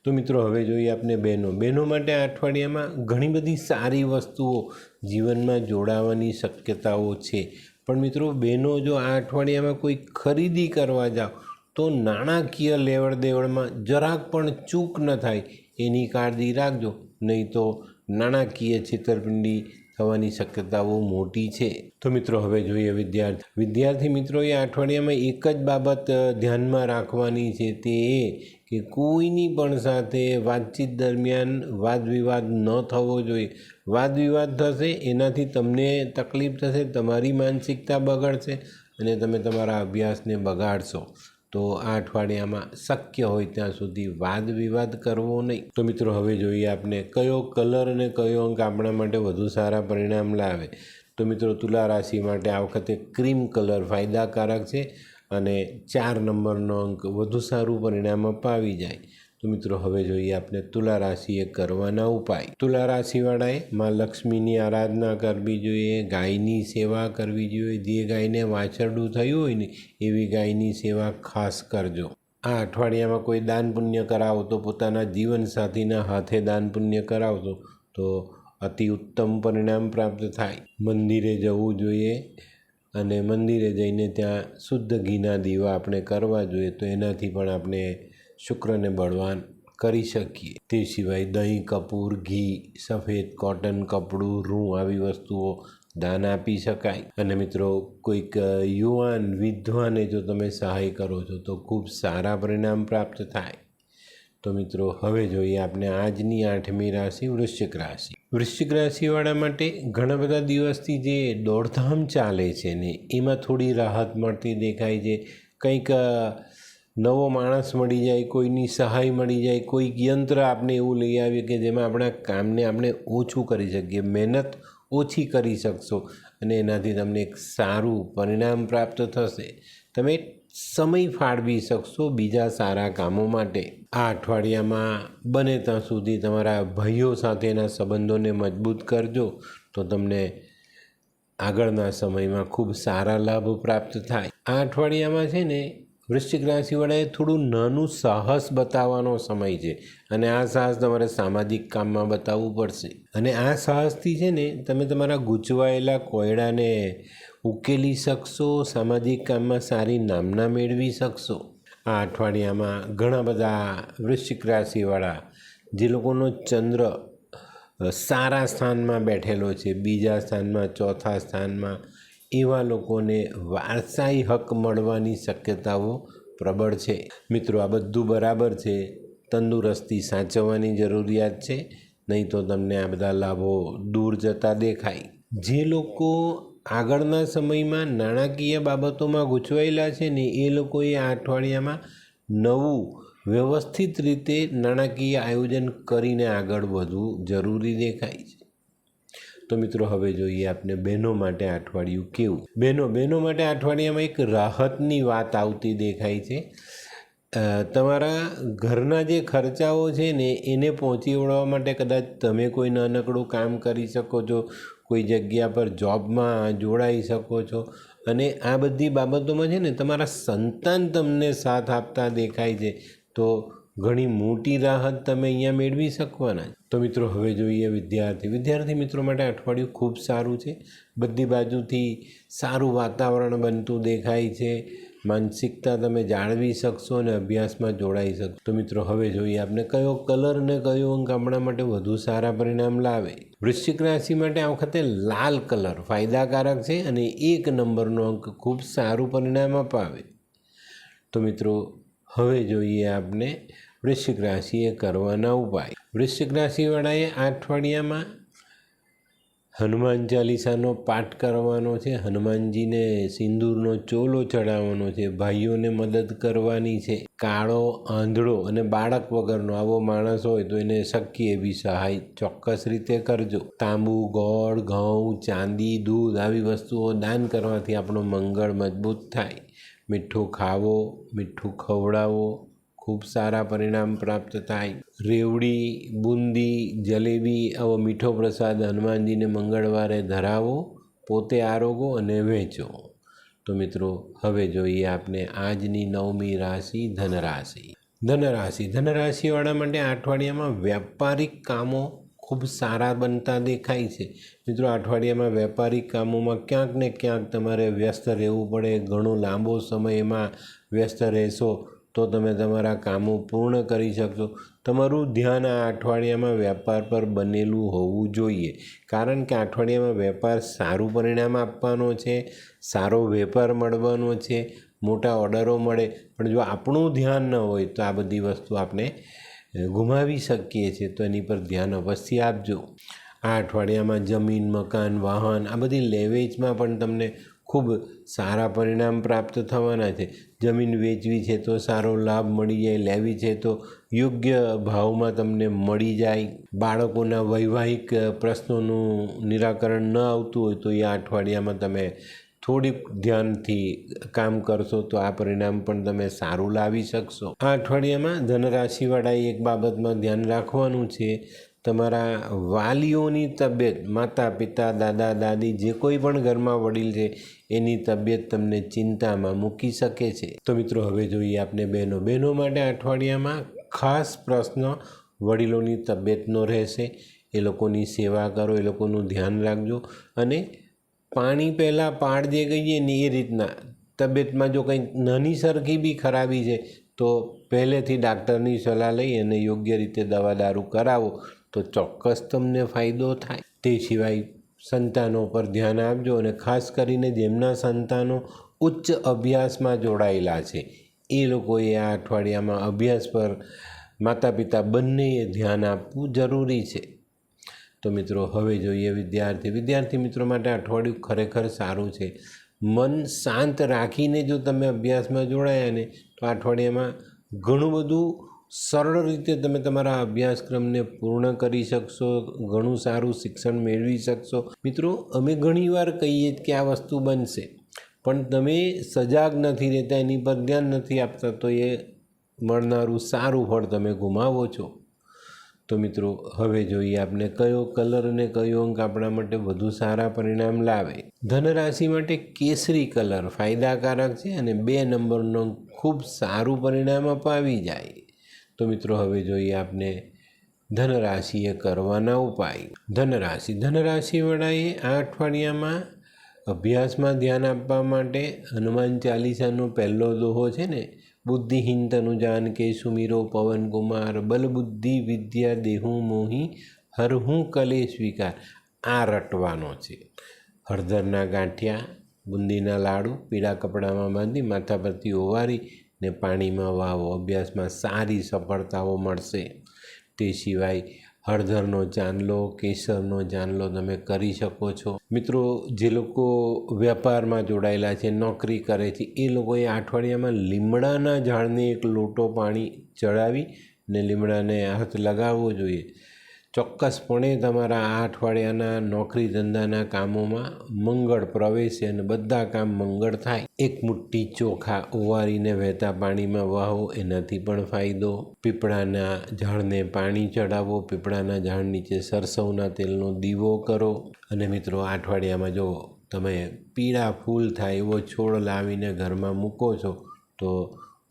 તો મિત્રો, હવે જોઈએ આપણે બહેનો માટે આ અઠવાડિયામાં ઘણી બધી સારી વસ્તુઓ જીવનમાં જોડાવાની શક્યતાઓ છે. પણ મિત્રો, બહેનો જો આ અઠવાડિયામાં કોઈ ખરીદી કરવા જાઓ તો નાણાકીય લેવડ દેવડમાં જરાક પણ ચૂક ન થાય એની કાળજી રાખજો, નહીં તો નાણાકીય છેતરપિંડી થવાની શક્યતાઓ મોટી છે. તો મિત્રો, હવે જોઈએ વિદ્યાર્થી મિત્રોએ આ અઠવાડિયામાં એક જ બાબત ધ્યાનમાં રાખવાની છે, તે એ કે કોઈની પણ સાથે વાતચીત દરમિયાન વાદ વિવાદ ન થવો જોઈએ. વાદ વિવાદ થશે એનાથી તમને તકલીફ થશે, તમારી માનસિકતા બગડશે અને તમે તમારા અભ્યાસને બગાડશો. તો આ અઠવાડિયામાં શક્ય હોય ત્યાં સુધી વાદ વિવાદ કરવો નહીં. તો મિત્રો, હવે જોઈએ આપણે કયો કલર અને કયો અંક આપણા માટે વધુ સારા પરિણામ લાવે. તો મિત્રો, તુલા રાશિ માટે આ વખતે ક્રીમ કલર ફાયદાકારક છે અને 4 નંબરનો અંક વધુ સારું પરિણામ અપાવી જાય. તો મિત્રો, હવે જોઈએ આપણે તુલા રાશિએ કરવાના ઉપાય. તુલા રાશિવાળાએ માં લક્ષ્મીની આરાધના કરવી જોઈએ, ગાયની સેવા કરવી જોઈએ. જે ગાયને વાછરડું થયું હોય ને એવી ગાયની સેવા ખાસ કરજો. આ અઠવાડિયામાં કોઈ દાન પુણ્ય કરાવો તો પોતાના જીવનસાથીના હાથે દાન પુણ્ય કરાવજો તો અતિ ઉત્તમ પરિણામ પ્રાપ્ત થાય. મંદિરે જવું જોઈએ અને મંદિરે જઈને ત્યાં શુદ્ધ ઘીના દીવા આપણે કરવા જોઈએ, તો એનાથી પણ આપણે શુક્રને બળવાન કરી શકીએ. તે સિવાય દહીં, કપૂર, ઘી, સફેદ કોટન કપડું, રૂં આવી વસ્તુઓ દાન આપી શકાય. અને મિત્રો, કોઈક યુવાન વિધવાને જો તમે સહાય કરો છો તો ખૂબ સારા પરિણામ પ્રાપ્ત થાય. તો મિત્રો, હવે જોઈએ આપણે આજની 8મી રાશિ વૃશ્ચિક રાશિ. વૃશ્ચિક રાશિવાળા માટે ઘણા બધા દિવસથી જે દોડધામ ચાલે છે ને એમાં થોડી રાહત મળતી દેખાય છે. કંઈક નવો માણસ મળી જાય, કોઈની સહાય મળી જાય, કોઈક યંત્ર આપણે એવું લઈ આવીએ કે જેમાં આપણા કામને આપણે ઓછું કરી શકીએ, મહેનત ઓછી કરી શકશો અને એનાથી તમને એક સારું પરિણામ પ્રાપ્ત થશે. તમે સમય ફાળવી શકશો બીજા સારા કામો માટે. આ અઠવાડિયામાં બને ત્યાં સુધી તમારા ભાઈઓ સાથેના સંબંધોને મજબૂત કરજો તો તમને આગળના સમયમાં ખૂબ સારા લાભ પ્રાપ્ત થાય. આ અઠવાડિયામાં છે ને વૃશ્ચિક રાશિવાળાએ થોડું નાનું સાહસ બતાવવાનો સમય છે અને આ સાહસ તમારે સામાજિક કામમાં બતાવવું પડશે. અને આ સાહસથી છે ને તમે તમારા ગૂંચવાયેલા કોયડાને ઉકેલી શકશો, સામાજિક કામમાં સારી નામના મેળવી શકશો. આ અઠવાડિયામાં ઘણા બધા વૃશ્ચિક રાશિવાળા જે લોકોનો ચંદ્ર સારા સ્થાનમાં બેઠેલો છે, બીજા સ્થાનમાં, ચોથા સ્થાનમાં, એવા લોકોને વારસાઈ હક મળવાની શક્યતાઓ પ્રબળ છે. મિત્રો, આ બધું બરાબર છે. તંદુરસ્તી સાચવવાની જરૂરિયાત છે, નહીં તો તમને આ બધા લાભો દૂર જતા દેખાય. જે લોકો આગળના સમયમાં નાણાકીય બાબતોમાં ગૂંચવાયેલા છે ને એ લોકોએ આ અઠવાડિયામાં નવું વ્યવસ્થિત રીતે નાણાકીય આયોજન કરીને આગળ વધવું જરૂરી દેખાય છે. તો મિત્રો, હવે જોઈએ આપણે બહેનો માટે આ અઠવાડિયું કેવું. બહેનો માટે આ અઠવાડિયામાં એક રાહતની વાત આવતી દેખાય છે. તમારા ઘરના જે ખર્ચાઓ છે ને એને પહોંચી વળવા માટે કદાચ તમે કોઈ નાનકડું કામ કરી શકો છો, કોઈ જગ્યા પર જોબમાં જોડાઈ શકો છો. અને આ બધી બાબતોમાં છે ને તમારા સંતાન તમને સાથ આપતા દેખાય છે. તો ઘણી મોટી રાહત તમે અહીંયા મેળવી શકવાના. તો મિત્રો, હવે જોઈએ વિદ્યાર્થી મિત્રો માટે અઠવાડિયું ખૂબ સારું છે. બધી બાજુથી સારું વાતાવરણ બનતું દેખાય છે. માનસિકતા તમે જાળવી શકશો અને અભ્યાસમાં જોડાઈ શકશો. તો મિત્રો, હવે જોઈએ આપણે કયો કલર ને કયો અંક આપણા માટે વધુ સારા પરિણામ લાવે. વૃશ્ચિક રાશિ માટે આ વખતે લાલ કલર ફાયદાકારક છે અને 1 નંબરનો અંક ખૂબ સારું પરિણામ અપાવે. તો મિત્રો, હવે જોઈએ આપણે વૃશ્ચિક રાશિએ કરવાના ઉપાય. વૃશ્ચિક રાશિવાળાએ આ અઠવાડિયામાં હનુમાન ચાલીસાનો પાઠ કરવાનો છે, હનુમાનજીને સિંદૂરનો ચોલો ચડાવવાનો છે, ભાઈઓને મદદ કરવાની છે. કાળો, આંધળો અને બાળક વગરનો આવો માણસ હોય તો એને શક્ય એવી સહાય ચોક્કસ રીતે કરજો. તાંબુ, ગોળ, ઘઉં, ચાંદી, દૂધ આવી વસ્તુઓ દાન કરવાથી આપણો મંગળ મજબૂત થાય. મીઠું ખાવો, મીઠું ખવડાવો, ખૂબ સારા પરિણામ પ્રાપ્ત થાય. રેવડી, બુંદી, જલેબી આવો મીઠો પ્રસાદ હનુમાનજીને મંગળવારે ધરાવો, પોતે આરોગો અને વહેંચો. તો મિત્રો, હવે જોઈએ આપણે આજની 9મી રાશિ ધનરાશિવાળા માટે આ અઠવાડિયામાં વ્યાપારિક કામો ખૂબ સારા બનતા દેખાય છે. મિત્રો, આ અઠવાડિયામાં વ્યાપારિક કામોમાં ક્યાંક ને ક્યાંક તમારે વ્યસ્ત રહેવું પડે. ઘણો લાંબો સમય એમાં વ્યસ્ત રહેશો તો તમે તમારા કામો પૂર્ણ કરી શકશો. તમારું ધ્યાન આ અઠવાડિયામાં વેપાર પર બનેલું હોવું જોઈએ, કારણ કે આ અઠવાડિયામાં વેપાર સારું પરિણામ આપવાનો છે, સારો વેપાર મળવાનો છે, મોટા ઓર્ડરો મળે. પણ જો આપણું ધ્યાન ન હોય તો આ બધી વસ્તુ આપણે ગુમાવી શકીએ છીએ. તો એની પર ધ્યાન અવશ્ય આપજો. આ અઠવાડિયામાં જમીન, મકાન, વાહન આ બધી લેવેચમાં પણ તમને ખૂબ સારા પરિણામ પ્રાપ્ત થવાના છે. જમીન વેચવી છે તો સારો લાભ મળી જાય, લેવી છે તો યોગ્ય ભાવમાં તમને મળી જાય. બાળકોના વૈવાહિક પ્રશ્નોનું નિરાકરણ ન આવતું હોય તો એ અઠવાડિયામાં તમે થોડીક ધ્યાનથી કામ કરશો તો આ પરિણામ પણ તમે સારું લાવી શકશો. આ અઠવાડિયામાં ધનરાશિવાળાએ એક બાબતમાં ધ્યાન રાખવાનું છે. તમારા વાલીઓની તબિયત, માતા પિતા, દાદા દાદી, જે કોઈ પણ ઘરમાં વડીલ છે એની તબિયત તમને ચિંતામાં મૂકી શકે છે. તો મિત્રો, હવે જોઈએ આપણે બહેનો માટે અઠવાડિયામાં ખાસ પ્રશ્ન વડીલોની તબિયતનો રહેશે. એ લોકોની સેવા કરો, એ લોકોનું ધ્યાન રાખજો અને પાણી પહેલાં પાડજે કહીએ ને એ રીતના તબિયતમાં જો કંઈ નાની સરખી બી ખરાબી છે તો પહેલેથી ડાક્ટરની સલાહ લઈ અને યોગ્ય રીતે દવા દારૂ કરાવો તો ચોક્કસ તમને ફાયદો થાય. તે સિવાય સંતાનો પર ધ્યાન આપજો અને ખાસ કરીને જેમના સંતાનો ઉચ્ચ અભ્યાસમાં જોડાયેલા છે એ લોકોએ આ અઠવાડિયામાં અભ્યાસ પર માતા પિતા બંનેએ ધ્યાન આપવું જરૂરી છે. તો મિત્રો, હવે જોઈએ વિદ્યાર્થી મિત્રો માટે અઠવાડિયું ખરેખર સારું છે. મન શાંત રાખીને જો તમે અભ્યાસમાં જોડાયા ને તો આ અઠવાડિયામાં ઘણું બધું સરળ રીતે તમે તમારા અભ્યાસક્રમને પૂર્ણ કરી શકશો, ઘણું સારું શિક્ષણ મેળવી શકશો. મિત્રો, અમે ઘણીવાર કહીએ કે આ વસ્તુ બનશે, પણ તમે સજાગ નથી રહેતા, એની પર ધ્યાન નથી આપતા તો એ મળનારું સારું ફળ તમે ગુમાવો છો. તો મિત્રો હવે જોઈએ આપણે કયો કલર અને કયો અંક આપણા માટે વધુ સારા પરિણામ લાવે. ધનરાશિ માટે કેસરી કલર ફાયદાકારક છે અને 2 નંબરનો અંક ખૂબ સારું પરિણામ અપાવી જાય. તો મિત્રો હવે જોઈએ આપણે ધનરાશિએ કરવાના ઉપાય. ધનરાશિવાળાએ આ અઠવાડિયામાં અભ્યાસમાં ધ્યાન આપવા માટે હનુમાન ચાલીસાનો પહેલો દોહો છે ને, બુદ્ધિહીન તનુ જાનકે સુમીરો પવન કુમાર બલ બુદ્ધિ વિદ્યા દેહું મોહી હરહું કલેશ વિકાર, આ રટવાનો છે. હળદરના ગાંઠિયા, બુંદીના લાડુ પીળા કપડામાં બાંધી માથા પરથી ઓવારી ને પાણીમાં વાવો. અભ્યાસમાં સારી સફળતાઓ મળશે. તે સિવાય હળદરનો ચાંદલો, કેસરનો ચાંદલો તમે કરી શકો છો. મિત્રો, જે લોકો વેપારમાં જોડાયેલા છે, નોકરી કરે છે, એ લોકોએ આ અઠવાડિયામાં લીમડાના ઝાડને એક લોટો પાણી ચડાવી ને લીમડાને હાથ લગાવવો જોઈએ. ચોક્કસપણે તમારા આ અઠવાડિયાના નોકરી ધંધાના કામોમાં મંગળ પ્રવેશે અને બધા કામ મંગળ થાય. એક મુઠ્ઠી ચોખા ઓવારીને વહેતા પાણીમાં વહાવો, એનાથી પણ ફાયદો. પીપળાના ઝાડને પાણી ચડાવો. પીપળાના ઝાડ નીચે સરસવના તેલનો દીવો કરો. અને મિત્રો, આ અઠવાડિયામાં જો તમે પીળા ફૂલ થાય એવો છોડ લાવીને ઘરમાં મૂકો છો તો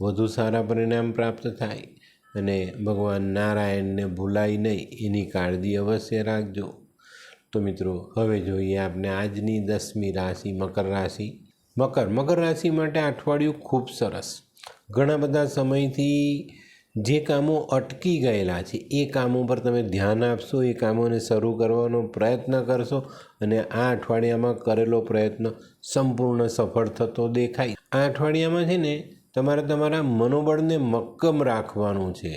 વધુ સારા પરિણામ પ્રાપ્ત થાય. અને ભગવાન નારાયણને ભૂલાય નહીં, એની કાળજી અવશ્ય રાખજો. તો મિત્રો, હવે જોઈએ આપણે આજની 10મી રાશિ મકર રાશિ. મકર રાશિ માટે અઠવાડિયું ખૂબ સરસ. ઘણા બધા સમયથી જે કામો અટકી ગયેલા છે એ કામો પર તમે ધ્યાન આપશો, એ કામોને શરૂ કરવાનો પ્રયત્ન કરશો અને આ અઠવાડિયામાં કરેલો પ્રયત્ન સંપૂર્ણ સફળ થતો દેખાય. આ અઠવાડિયામાં છે ને તમારે તમારા મનોબળને મક્કમ રાખવાનું છે.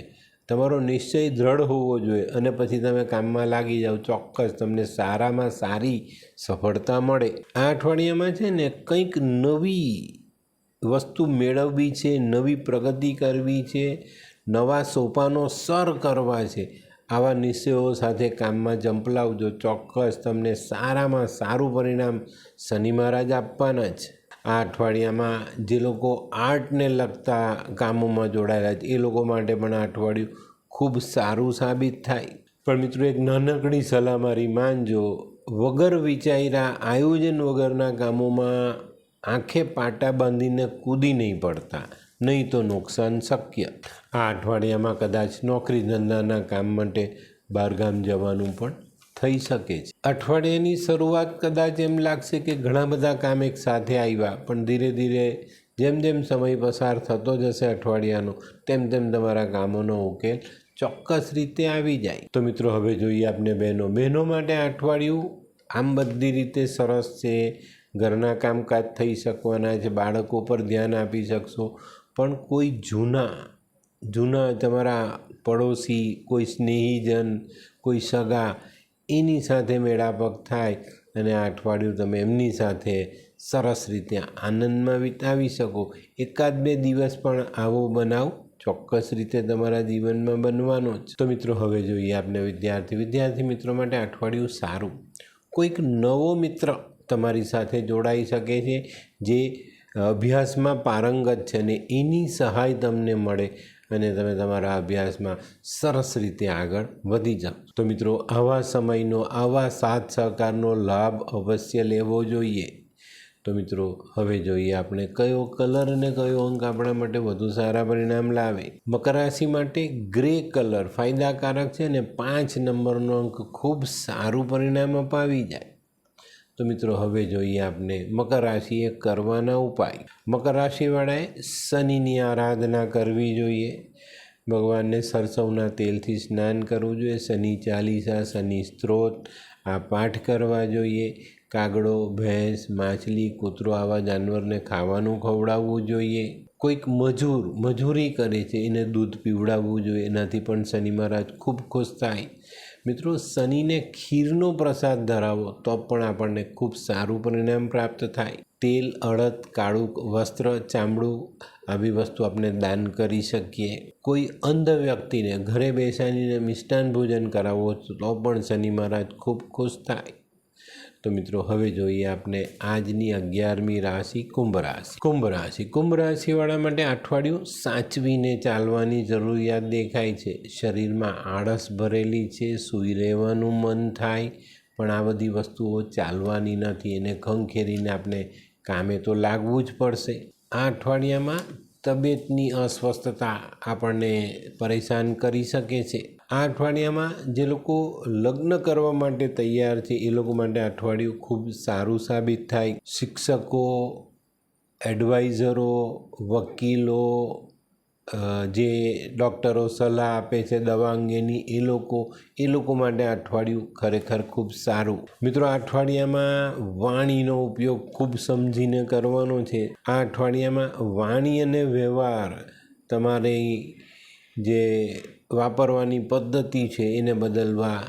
તમારો નિશ્ચય દ્રઢ હોવો જોઈએ અને પછી તમે કામમાં લાગી જાઓ. ચોક્કસ તમને સારામાં સારી સફળતા મળે. આ અઠવાડિયામાં છે ને કંઈક નવી વસ્તુ મેળવવી છે, નવી પ્રગતિ કરવી છે, નવા સોપાનો સર કરવા છે. આવા નિશ્ચયો સાથે કામમાં ઝંપલાવજો. ચોક્કસ તમને સારામાં સારું પરિણામ શનિ મહારાજ આપવાના જ. આ અઠવાડિયામાં જે લોકો આર્ટને લગતા કામોમાં જોડાયેલા છે એ લોકો માટે પણ આ અઠવાડિયું ખૂબ સારું સાબિત થાય. પણ મિત્રો, એક નાનકડી સલાહ મારી માનજો. વગર વિચાર્યા આયોજન વગરના કામોમાં આંખે પાટા બાંધીને કૂદી નહીં પડતા, નહીં તો નુકસાન શક્ય. આ અઠવાડિયામાં કદાચ નોકરી ધંધાના કામ માટે બહારગામ જવાનું પણ થઈ શકે છે. અઠવાડિયાની શરૂઆત કદાચ એમ લાગશે કે ઘણા બધા કામ એક સાથે આવ્યા, પણ ધીરે ધીરે જેમ જેમ સમય પસાર થતો જશે અઠવાડિયાનો, તેમ તેમ તમારા કામોનો ઉકેલ ચોક્કસ રીતે આવી જાય. તો મિત્રો, હવે જોઈએ આપણે બહેનો માટે આ અઠવાડિયું આમ બધી રીતે સરસ છે. ઘરના કામકાજ થઈ શકવાના છે. બાળકો પર ધ્યાન આપી શકશો. પણ કોઈ જૂના તમારા પડોશી, કોઈ સ્નેહીજન, કોઈ સગા, એની સાથે મેળાપક થાય અને આ અઠવાડિયું તમે એમની સાથે સરસ રીતે આનંદમાં વિતાવી શકો. 1-2 દિવસ પણ આવો બનાવ ચોક્કસ રીતે તમારા જીવનમાં બનવાનો જ. તો મિત્રો, હવે જોઈએ આપણે વિદ્યાર્થી મિત્રો માટે અઠવાડિયું સારું. કોઈક નવો મિત્ર તમારી સાથે જોડાઈ શકે છે જે અભ્યાસમાં પારંગત છે અને એની સહાય તમને મળે અને તમે તમારા અભ્યાસમાં સરસ રીતે આગળ વધી જાઓ. તો મિત્રો, આવા સમયનો, આવા સાથ સહકારનો લાભ અવશ્ય લેવો જોઈએ. તો મિત્રો, હવે જોઈએ આપણે કયો કલર અને કયો અંક આપણા માટે વધુ સારા પરિણામ લાવે. મકર રાશિ માટે ગ્રે કલર ફાયદાકારક છે અને 5 નંબરનો અંક ખૂબ સારું પરિણામ અપાવી જાય. તો મિત્રો, હવે જોઈએ આપણે મકર રાશિએ કરવાના ઉપાય. મકર રાશિવાળાએ શનિની આરાધના કરવી જોઈએ. ભગવાનને સરસવના તેલથી સ્નાન કરવું જોઈએ. શનિ ચાલીસા, શનિ સ્ત્રોત આ પાઠ કરવા જોઈએ. કાગડો, ભેંસ, માછલી, કૂતરો આવા જાનવરને ખાવાનું ખવડાવવું જોઈએ. કોઈક મજૂરી કરે છે એને દૂધ પીવડાવવું જોઈએ. એનાથી પણ શનિ મહારાજ ખૂબ ખુશ થાય. મિત્રો, શનિને ખીરનો પ્રસાદ ધરાવો તો પણ આપણને ખૂબ સારું પરિણામ પ્રાપ્ત થાય. તેલ, અડદ, કાળું વસ્ત્ર, ચામડું આવી વસ્તુ આપણે દાન કરી શકીએ. કોઈ અંધ વ્યક્તિને ઘરે બેસાડીને મિષ્ટાન ભોજન કરાવો તો પણ શનિ મહારાજ ખૂબ ખુશ થાય. તો મિત્રો હવે જોઈએ આપણે આજની 11મી રાશિ કુંભ રાશિ. કુંભ રાશિવાળા માટે અઠવાડિયું સાચવીને ચાલવાની જરૂરિયાત દેખાય છે. શરીરમાં આળસ ભરેલી છે, સૂઈ રહેવાનું મન થાય, પણ આ બધી વસ્તુઓ ચાલવાની નથી. એને ખંખેરીને આપણે કામે તો લાગવું જ પડશે. આ અઠવાડિયામાં તબિયતની અસ્વસ્થતા આપણને પરેશાન કરી શકે છે. આ અઠવાડિયામાં જે લોકો લગ્ન કરવા માટે તૈયાર છે એ લોકો માટે અઠવાડિયું ખૂબ સારું સાબિત થાય. શિક્ષકો, એડવાઇઝરો, વકીલો, જે ડૉક્ટરો સલાહ આપે છે દવા અંગેની, એ લોકો માટે અઠવાડિયું ખરેખર ખૂબ સારું. મિત્રો, આ અઠવાડિયામાં વાણીનો ઉપયોગ ખૂબ સમજીને કરવાનો છે. આ અઠવાડિયામાં વાણી અને વ્યવહાર તમારી જે વાપરવાની પદ્ધતિ છે એને બદલવા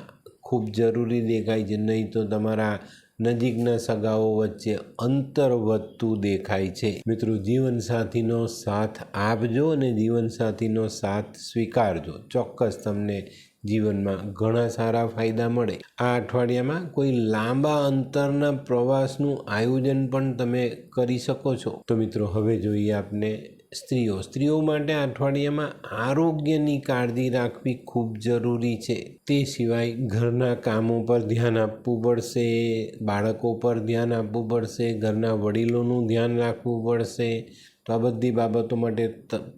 ખૂબ જરૂરી દેખાય છે, નહીં તો તમારા નજીકના સગાઓ વચ્ચે અંતર વધતું દેખાય છે. મિત્રો, જીવનસાથીનો સાથ આપજો અને જીવનસાથીનો સાથ સ્વીકારજો. ચોક્કસ તમને જીવનમાં ઘણા સારા ફાયદા મળે. આ અઠવાડિયામાં કોઈ લાંબા અંતરના પ્રવાસનું આયોજન પણ તમે કરી શકો છો. તો મિત્રો, હવે જોઈએ આપણે સ્ત્રીઓ માટે આ અઠવાડિયામાં આરોગ્યની કાળજી રાખવી ખૂબ જરૂરી છે. તે સિવાય ઘરના કામો પર ધ્યાન આપવું પડશે, બાળકો પર ધ્યાન આપવું પડશે, ઘરના વડીલોનું ધ્યાન રાખવું પડશે. તો આ બધી બાબતો માટે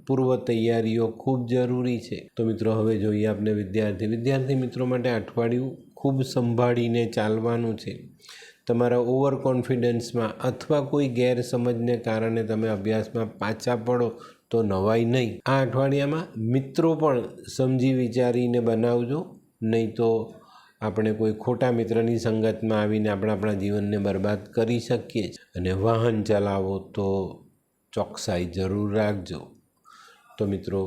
પૂર્વ તૈયારીઓ ખૂબ જરૂરી છે. તો મિત્રો, હવે જોઈએ આપણે વિદ્યાર્થી મિત્રો માટે અઠવાડિયું ખૂબ સંભાળીને ચાલવાનું છે. તમારા ઓવર કોન્ફિડન્સમાં અથવા કોઈ ગેરસમજને કારણે તમે અભ્યાસમાં પાછા પડો તો નવાઈ નહીં. આ અઠવાડિયામાં મિત્રો પણ સમજી વિચારીને બનાવજો, નહીં તો આપણે કોઈ ખોટા મિત્રની સંગતમાં આવીને આપણા જીવનને બરબાદ કરી શકીએ. અને વાહન ચલાવો તો ચોકસાઈ જરૂર રાખજો. તો મિત્રો,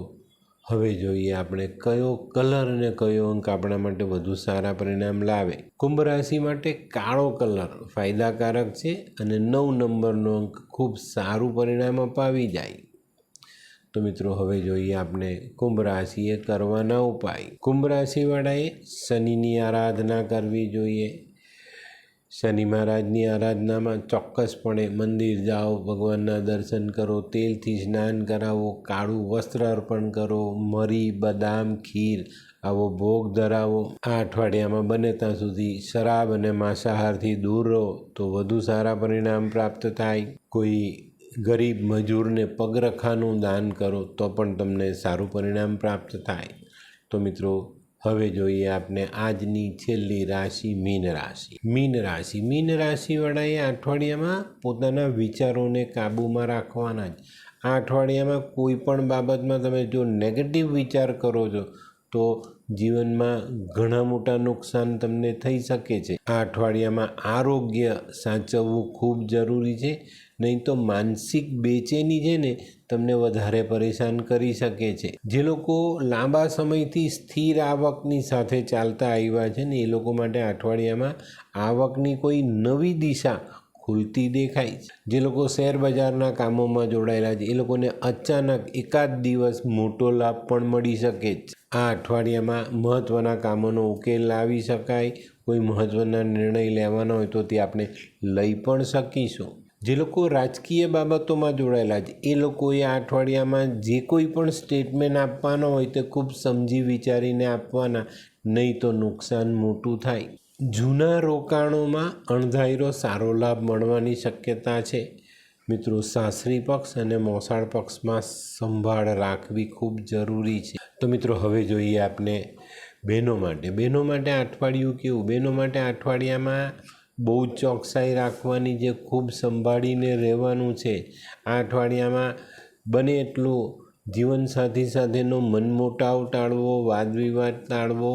હવે જોઈએ આપણે કયો કલર અને કયો અંક આપણા માટે વધુ સારા પરિણામ લાવે. કુંભ રાશિ માટે કાળો કલર ફાયદાકારક છે અને 9 નંબરનો અંક ખૂબ સારું પરિણામ અપાવી જાય. તો મિત્રો, હવે જોઈએ આપણે કુંભ રાશિએ કરવાના ઉપાય. કુંભ રાશિવાળાએ શનિની આરાધના કરવી જોઈએ. શનિ મહારાજની આરાધનામાં ચોક્કસપણે મંદિર જાઓ, ભગવાનના દર્શન કરો, તેલથી સ્નાન કરાવો, કાળું વસ્ત્ર અર્પણ કરો, મરી, બદામ, ખીર આવો ભોગ ધરાવો. આ અઠવાડિયામાં બને ત્યાં સુધી શરાબ અને માંસાહારથી દૂર રહો તો વધુ સારા પરિણામ પ્રાપ્ત થાય. કોઈ ગરીબ મજૂરને પગરખાનું દાન કરો તો પણ તમને સારું પરિણામ પ્રાપ્ત થાય. તો મિત્રો, હવે જોઈએ આપણે આજની છેલ્લી રાશિ મીન રાશિવાળાએ આ અઠવાડિયામાં પોતાના વિચારોને કાબૂમાં રાખવાના જ. આ અઠવાડિયામાં કોઈ પણ બાબતમાં તમે જો નેગેટિવ વિચાર કરો છો તો જીવનમાં ઘણા મોટા નુકસાન તમને થઈ શકે છે. આ અઠવાડિયામાં આરોગ્ય સાચવવું ખૂબ જરૂરી છે, નહીં તો માનસિક બેચેની છે ને તમને વધારે પરેશાન કરી શકે છે. જે લોકો લાંબા સમયથી સ્થિર આવકની સાથે ચાલતા આવ્યા છે ને એ લોકો માટે અઠવાડિયામાં આવકની કોઈ નવી દિશા ખુલતી દેખાય છે. જે લોકો શેર બજારના કામોમાં જોડાયેલા છે એ લોકોને અચાનક એકાદ દિવસ મોટો લાભ પણ મળી શકે છે. આ અઠવાડિયામાં મહત્ત્વના કામોનો ઉકેલ લાવી શકાય. કોઈ મહત્ત્વના નિર્ણય લેવાના હોય તો તે આપણે લઈ પણ શકીશું. જે લોકો રાજકીય બાબતોમાં જોડાયેલા છે એ લોકોએ આ અઠવાડિયામાં જે કોઈ પણ સ્ટેટમેન્ટ આપવાનો હોય તે ખૂબ સમજી વિચારીને આપવાના, નહીં તો નુકસાન મોટું થાય. જૂના રોકાણોમાં અણધાર્યો સારો લાભ મળવાની શક્યતા છે. મિત્રો, સાસરી પક્ષ અને મોસાળ પક્ષમાં સંભાળ રાખવી ખૂબ જરૂરી છે. તો મિત્રો, હવે જોઈએ આપણે બહેનો માટે અઠવાડિયું કેવું. બહેનો માટે અઠવાડિયામાં બહુ ચોકસાઈ રાખવાની છે, ખૂબ સંભાળીને રહેવાનું છે. આ અઠવાડિયામાં બને એટલું જીવનસાથી સાથેનો મનમોટાવ ટાળવો, વાદવિવાદ ટાળવો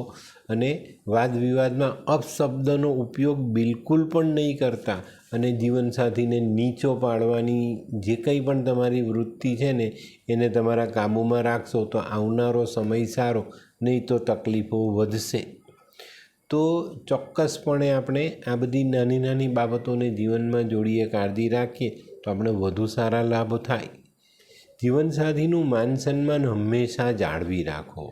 અને વાદવિવાદમાં અપશબ્દનો ઉપયોગ બિલકુલ પણ નહીં કરતા અને જીવનસાથીને નીચો પાડવાની જે કંઈ પણ તમારી વૃત્તિ છે ને એને તમારા કાબૂમાં રાખશો તો આવનારો સમય સારો, નહીં તો તકલીફો વધશે. તો ચોક્કસપણે આપણે આ બધી નાની નાની બાબતોને જીવનમાં જોડીએ, કાળજી રાખીએ તો આપણે વધુ સારા લાભ થાય. જીવનસાથીનું માન સન્માન હંમેશા જાળવી રાખો.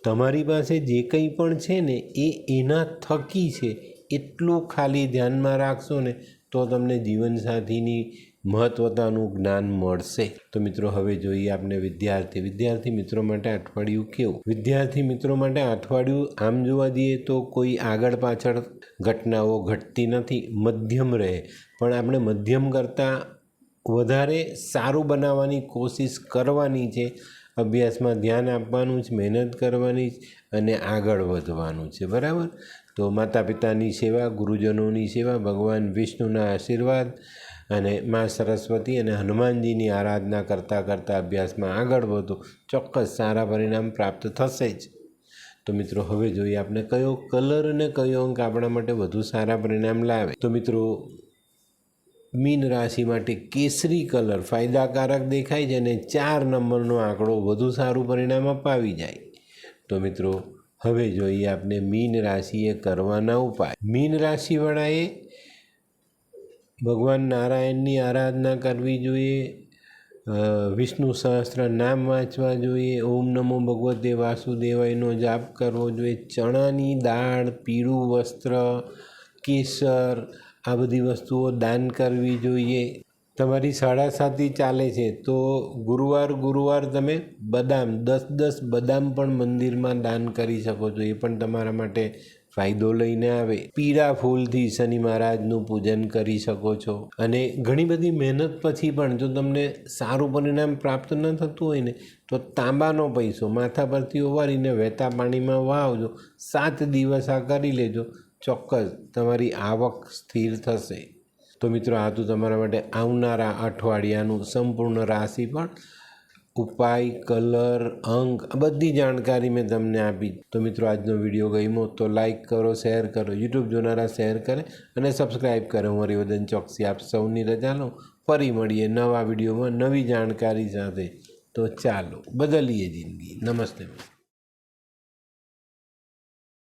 તમારી પાસે જે કંઈ પણ છે ને એ એના થકી છે એટલું ખાલી ધ્યાનમાં રાખશો ને તો તમને જીવનસાથીની મહત્વતાનું જ્ઞાન મળશે. તો મિત્રો હવે જોઈએ આપણે વિદ્યાર્થી મિત્રો માટે અઠવાડિયું કેવું. વિદ્યાર્થી મિત્રો માટે અઠવાડિયું આમ જોવા જઈએ તો કોઈ આગળ પાછળ ઘટનાઓ ઘટતી નથી, મધ્યમ રહે. પણ આપણે મધ્યમ કરતાં વધારે સારું બનાવવાની કોશિશ કરવાની છે. અભ્યાસમાં ધ્યાન આપવાનું છે, મહેનત કરવાની છે અને આગળ વધવાનું છે. બરાબર. તો માતા પિતાની સેવા, ગુરુજનોની સેવા, ભગવાન વિષ્ણુના આશીર્વાદ અને મા સરસ્વતી અને હનુમાનજીની આરાધના કરતાં અભ્યાસમાં આગળ વધો. ચોક્કસ સારા પરિણામ પ્રાપ્ત થશે જ. તો મિત્રો હવે જોઈએ આપણે કયો કલર અને કયો અંક આપણા માટે વધુ સારા પરિણામ લાવે. તો મિત્રો મીન રાશિ માટે કેસરી કલર ફાયદાકારક દેખાય છે અને 4 નંબરનો આંકડો વધુ સારું પરિણામ અપાવી જાય. તો મિત્રો હવે જોઈએ આપણે મીન રાશિએ કરવાના ઉપાય. મીન રાશિવાળાએ ભગવાન નારાયણની આરાધના કરવી જોઈએ, વિષ્ણુ સહસ્ત્ર નામ વાંચવા જોઈએ, ઓમ નમો ભગવતે વાસુદેવાયનો જાપ કરવો જોઈએ, ચણાની દાળ, પીળું વસ્ત્ર, કેસર આ બધી વસ્તુઓ દાન કરવી જોઈએ. તમારી સાડાસાતી ચાલે છે તો ગુરુવાર તમે બદામ 10 બદામ પણ મંદિરમાં દાન કરી શકો છો. એ પણ તમારા માટે ફાયદો લઈને આવે. પીળા ફૂલથી શનિ મહારાજનું પૂજન કરી શકો છો. અને ઘણી બધી મહેનત પછી પણ જો તમને સારું પરિણામ પ્રાપ્ત ન થતું હોય ને તો તાંબાનો પૈસો માથા પરથી ઓવારીને વહેતા પાણીમાં વાવજો. 7 દિવસ આ કરી લેજો. ચોક્કસ તમારી આવક સ્થિર થશે. તો મિત્રો આ તો તમારા માટે આવનારા અઠવાડિયાનું સંપૂર્ણ રાશિ પણ ઉપાય, કલર, અંક આ બધી જાણકારી મેં તમને આપી. તો મિત્રો આજનો વિડીયો ગમ્યો તો લાઈક કરો, શેર કરો, યુટ્યુબ જોનારા શેર કરે અને સબસ્ક્રાઈબ કરે. હું હરિવર્ધન ચોકસી આપ સૌની રજા લઉં. ફરી મળીએ નવા વિડીયોમાં નવી જાણકારી સાથે. તો ચાલો બદલીએ જિંદગી. નમસ્તે.